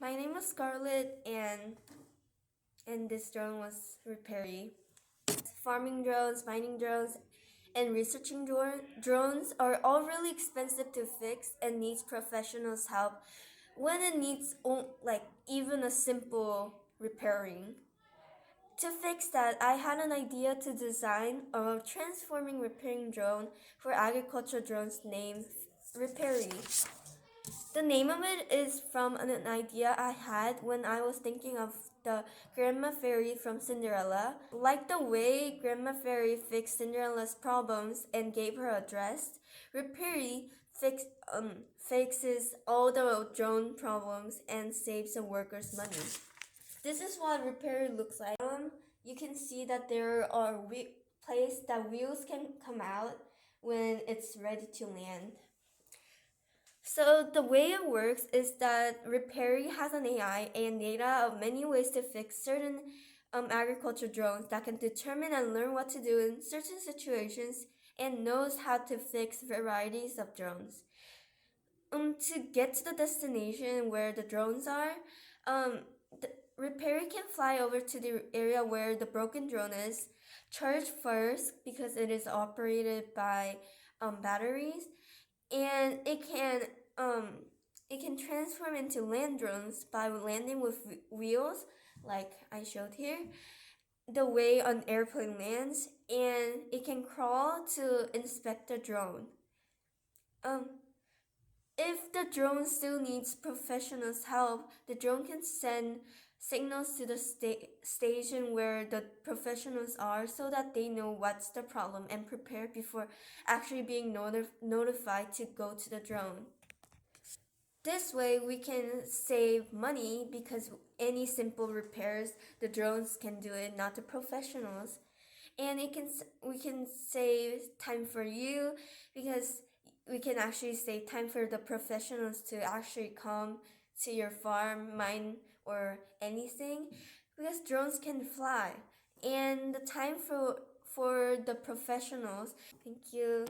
My name is Scarlett, and this drone was Repairy. Farming drones, mining drones, and researching drones are all really expensive to fix and needs professionals' help when it needs like even a simple repairing. To fix that, I had an idea to design a transforming repairing drone for agriculture drones named Repairy. The name of it is from an idea I had when I was thinking of the Grandma Fairy from Cinderella. Like the way Grandma Fairy fixed Cinderella's problems and gave her a dress, Repairy fixes all the drone problems and saves the workers money. This is what Repairy looks like. You can see that there are places that wheels can come out when it's ready to land. So the way it works is that Repairy has an AI and data of many ways to fix certain agriculture drones that can determine and learn what to do in certain situations and knows how to fix varieties of drones. To get to the destination where the drones are, the Repairy can fly over to the area where the broken drone is, charge first because it is operated by batteries, and it can transform into land drones by landing with wheels like I showed here, the way an airplane lands, and it can crawl to inspect the drone. If the drone still needs professionals' help, the drone can send signals to the station where the professionals are so that they know what's the problem and prepare before actually being notified to go to the drone. This way we can save money because any simple repairs the drones can do it, not the professionals. And we can save time for you because we can actually save time for the professionals to actually come to your farm, mine, or anything because drones can fly. And the time for the professionals. Thank you.